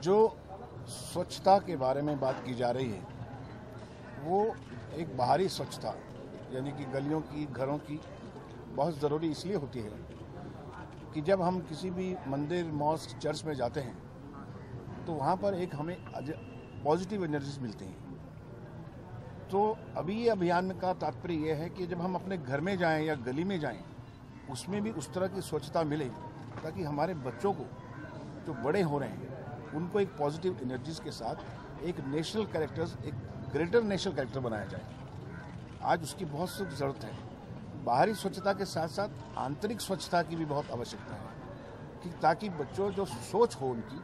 जो स्वच्छता के बारे में बात की जा रही है वो एक बाहरी स्वच्छता यानी कि गलियों की, घरों की बहुत ज़रूरी इसलिए होती है कि जब हम किसी भी मंदिर, मॉस्क, चर्च में जाते हैं तो वहाँ पर एक हमें पॉजिटिव एनर्जीज मिलती हैं। तो अभी ये अभियान का तात्पर्य ये है कि जब हम अपने घर में जाएं या गली में जाएं उसमें भी उस तरह की स्वच्छता मिले ताकि हमारे बच्चों को जो बड़े हो रहे हैं उनको एक पॉजिटिव एनर्जीज के साथ एक नेशनल कैरेक्टर्स, एक ग्रेटर नेशनल कैरेक्टर बनाया जाए। आज उसकी बहुत सख्त ज़रूरत है। बाहरी स्वच्छता के साथ साथ आंतरिक स्वच्छता की भी बहुत आवश्यकता है कि ताकि बच्चों जो सोच हो उनकी,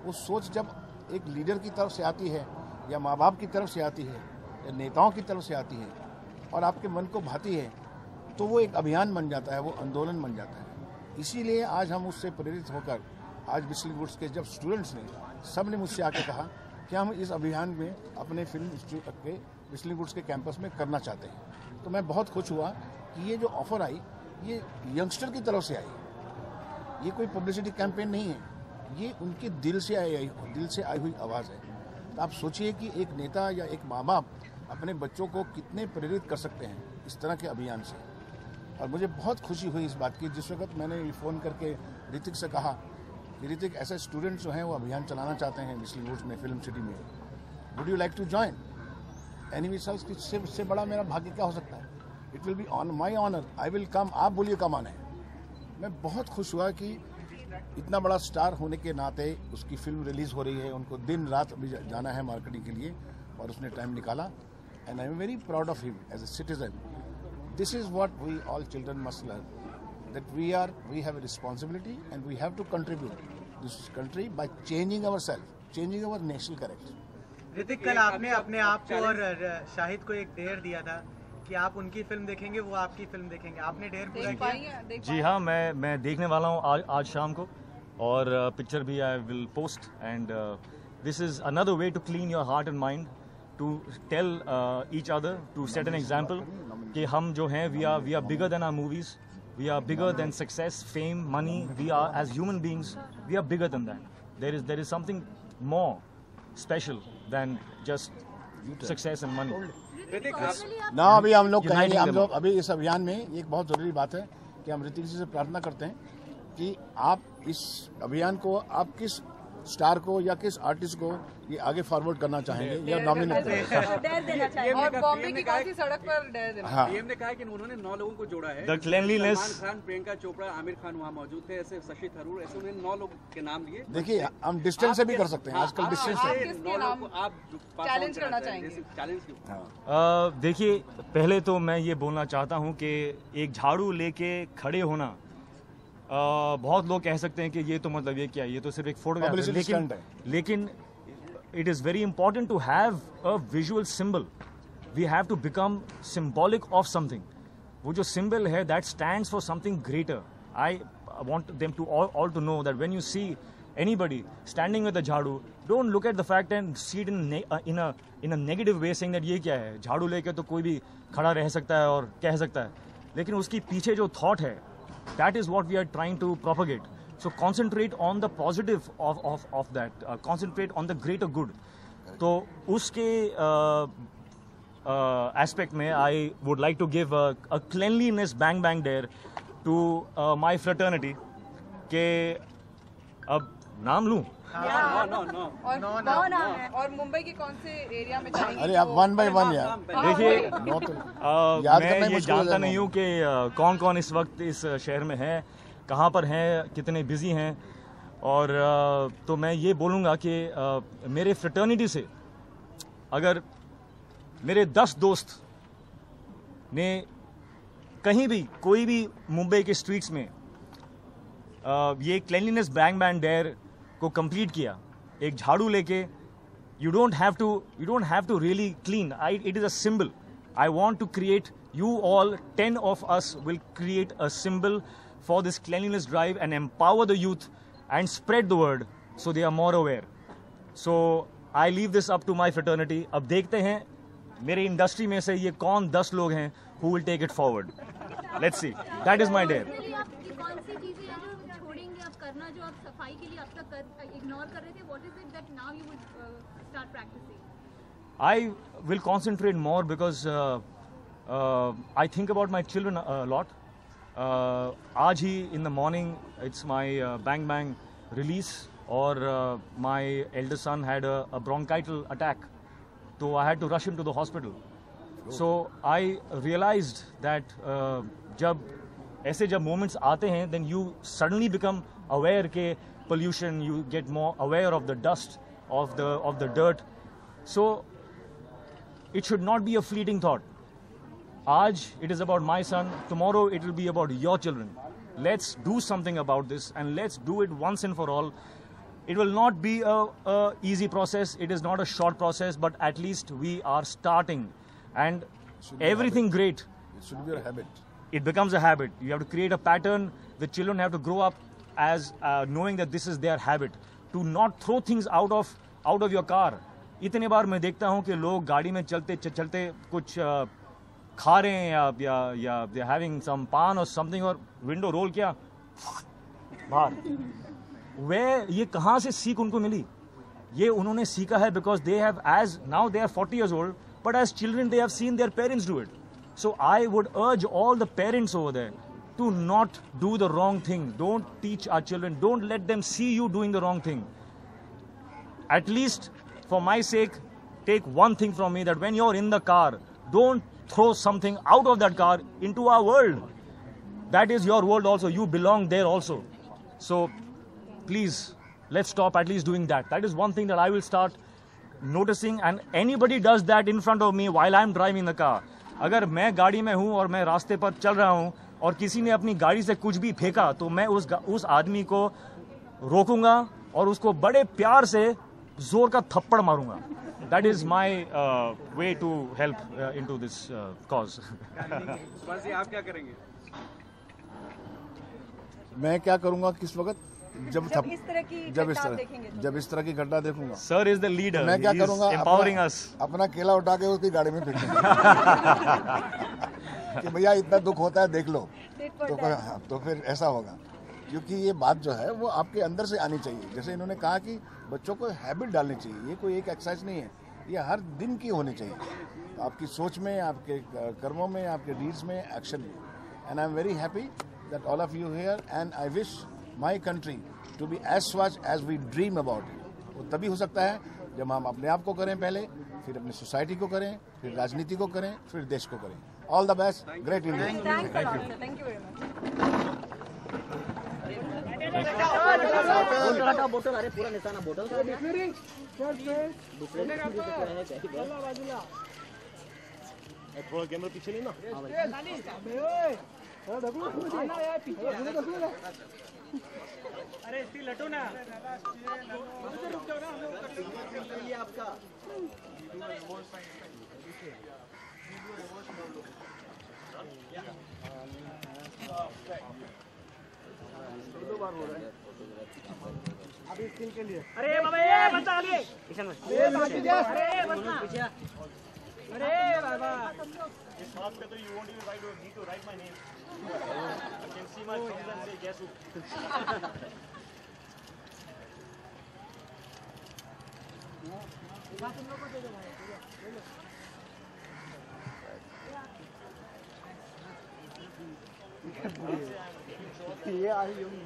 वो सोच जब एक लीडर की तरफ से आती है या माँ बाप की तरफ से आती है या नेताओं की तरफ से आती है और आपके मन को भाती है तो वो एक अभियान बन जाता है, वो आंदोलन बन जाता है। इसीलिए आज हम उससे प्रेरित होकर आज व्हिस्टलिंग वुड्स के जब स्टूडेंट्स ने सब ने मुझसे आके कहा कि हम इस अभियान में अपने फिल्म इंस्टीट्यूट के व्हिस्टलिंग वुड्स के कैंपस में करना चाहते हैं। तो मैं बहुत खुश हुआ कि ये जो ऑफर आई ये यंगस्टर की तरफ से आई, ये कोई पब्लिसिटी कैंपेन नहीं है, ये उनके दिल से आई हुई आवाज़ है। तो आप सोचिए कि एक नेता या एक माँ बाप अपने बच्चों को कितने प्रेरित कर सकते हैं इस तरह के अभियान से। और मुझे बहुत खुशी हुई इस बात की जिस वक्त मैंने फ़ोन करके ऋतिक से कहा कि ऋतिक ऐसे स्टूडेंट्स जो हैं वो अभियान चलाना चाहते हैं व्हिस्टलिंग वुड्स में, फिल्म सिटी में, would you like to join? एनी सल्स की इससे बड़ा मेरा भाग्य क्या हो सकता है? It will be on my honour, I will come. आप बोलिए कम आना है। मैं बहुत खुश हुआ कि इतना बड़ा स्टार होने के नाते उसकी फिल्म रिलीज़ हो रही है, उनको दिन रात अभी जाना है मार्केटिंग के लिए और उसने टाइम निकाला। And I am very proud of him as a citizen. This is what we all children must learn, that we have a responsibility and we have to contribute this country by changing ourselves, changing our national character. Hrithik, कल आपने अपने आप को और शाहिद को एक dare दिया था कि आप उनकी फिल्म देखेंगे, वो आपकी फिल्म देखेंगे। आपने डेयर पूरा किया? जी हाँ, मैं देखने वाला हूँ आज शाम को और पिक्चर भी I will post and this is another way to clean your heart and mind, to tell each other, to set an example कि हम जो हैं we are bigger than our movies, we are bigger than success, fame, money, we are as human beings, we are bigger than that. There is something more special than just success and money. ना अभी हम लोग कहेंगे, हम लोग अभी इस अभियान में एक बहुत ज़रूरी बात है कि हम ऋतिक जी से प्रार्थना करते हैं कि आप इस अभियान को आप किस स्टार को या किस आर्टिस्ट को ये आगे फॉरवर्ड करना चाहेंगे या नॉमिनेट देना चाहिए और बॉम्बे की कौन सी सड़क पर डेयर देना? हाँ, पीएम ने कहा कि उन्होंने 9 लोगों को जोड़ा है। The cleanliness, सलमान खान, प्रियंका चोपड़ा, आमिर खान वहाँ मौजूद थे, ऐसे शशि थरूर, ऐसे उन्होंने 9 लोगों के नाम लिए। देखिए हम डिस्टेंस से भी कर सकते हैं, आजकल डिस्टेंस से। आप चैलेंज करना चाहेंगे? चैलेंज क्यों? देखिए पहले तो मैं ये बोलना चाहता हूँ कि एक झाड़ू लेके खड़े होना, बहुत लोग कह सकते हैं कि ये तो मतलब ये क्या है, ये तो सिर्फ एक फोटोग्राफ है, लेकिन it is very important to have a visual symbol. We have to become symbolic of something. वो जो symbol है that stands for something greater. I want them to all to know that when you see anybody standing with a झाड़ू, don't look at the fact and see it in a negative way saying that ये क्या है, झाड़ू लेके तो कोई भी खड़ा रह सकता है और कह सकता है, लेकिन उसकी पीछे जो thought है, that is what we are trying to propagate. So concentrate on the positive of that. Concentrate on the greater good. तो उसके aspect में I would like to give a cleanliness bang dare to my fraternity के अब नाम लूँ? और मुंबई के कौन से एरिया में चाहेंगे? अरे आप 1 by 1 यार। देखिए मैं ये जानता नहीं हूँ कि कौन कौन इस वक्त इस शहर में है, कहाँ पर हैं, कितने बिजी हैं, और तो मैं ये बोलूँगा कि मेरे फ्रेटर्निटी से अगर मेरे 10 दोस्त ने कहीं भी कोई भी मुंबई के स्ट्रीट्स में ये क्लीनलीनेस बैंग डेयर को कंप्लीट किया, एक झाड़ू लेके, you don't have to really clean. It is a symbol. I want to create, you all 10 of us will create a symbol for this cleanliness drive and empower the youth and spread the word so they are more aware. So I leave this up to my fraternity. अब देखते हैं मेरे industry में से ये कौन 10 लोग हैं who will take it forward. Let's see. That is my dare. आपकी कौन सी चीजें हैं जो छोड़ेंगे आप करना, जो आप सफाई के लिए अब तक इग्नोर कर रहे थे, what is it that now you would start practising? I will concentrate more because I think about my children a lot. आज ही in the morning it's my bang bang release, or my elder son had a bronchial attack, so I had to rush him to the hospital. So I realized that जब moments आते हैं, then you suddenly become aware के pollution, you get more aware of the dust, of the dirt. So it should not be a fleeting thought. Aaj it is about my son, tomorrow it will be about your children. Let's do something about this, and let's do it once and for all. It will not be a easy process, it is not a short process, but at least we are starting, and everything great. It should be a habit. It becomes a habit. You have to create a pattern. The children have to grow up as knowing that this is their habit. To not throw things out of your car. इतने बार मैं देखता हूँ कि लोग गाड़ी में चलते चलते कुछ खा रहे हैं या दे हैविंग सम पान और समथिंग, और विंडो रोल किया बाहर। वे ये कहाँ से सीख उनको मिली? ये उन्होंने सीखा है because they have, as now they are 40 years old, but as children they have seen their parents do it. So I would urge all the parents over there to not do the wrong thing. Don't teach our children. Don't let them see you doing the wrong thing. At least for my sake, take one thing from me, that when you're in the car, don't throw something out of that car into our world. That is your world also. You belong there also. So please, let's stop at least doing that. That is one thing that I will start noticing, and anybody does that in front of me while I'm driving the car. अगर मैं गाड़ी में हूँ और मैं रास्ते पर चल रहा हूँ और किसी ने अपनी गाड़ी से कुछ भी फेंका, तो मैं उस आदमी को रोकूंगा और उसको बड़े प्यार से जोर का थप्पड़ मारूंगा. That is my way to help into this cause. Subhash ji, आप क्या करेंगे? मैं क्या करूंगा किस वक्त? जब इस तरह की घटना देखूंगा. Sir is the leader. मैं क्या करूंगा? Empowering us. अपना केला उठा के उसकी गाड़ी में फेंकूंगा कि भैया इतना दुख होता है, देख लो. तो फिर ऐसा होगा, क्योंकि ये बात जो है वो आपके अंदर से आनी चाहिए. जैसे इन्होंने कहा कि बच्चों को हैबिट डालनी चाहिए. ये कोई एक एक्सरसाइज नहीं है, ये हर दिन की होनी चाहिए. आपकी सोच में, आपके कर्मों में, आपके डीड्स में, एक्शन में. And I am very happy that all of you here, and I wish my country to be as swachh as we dream about it. वो तभी हो सकता है जब हम अपने आप को करें पहले, फिर अपनी सोसाइटी को करें, फिर राजनीति को करें, फिर देश को करें. All the best. Great India. Thank you very much. बोतल, अरे पूरा निशाना बोतल का थोड़ा कैमरा पीछे लेना. अरे इसकी लटो ना. आपका दो बार हो रहा है अभी स्किन के लिए. अरे बाबा, ये बच्चा आगे. अरे बाबा, This half you won't even need to write my name. You can see my thumbs and say guess who. ये आ रही होगी.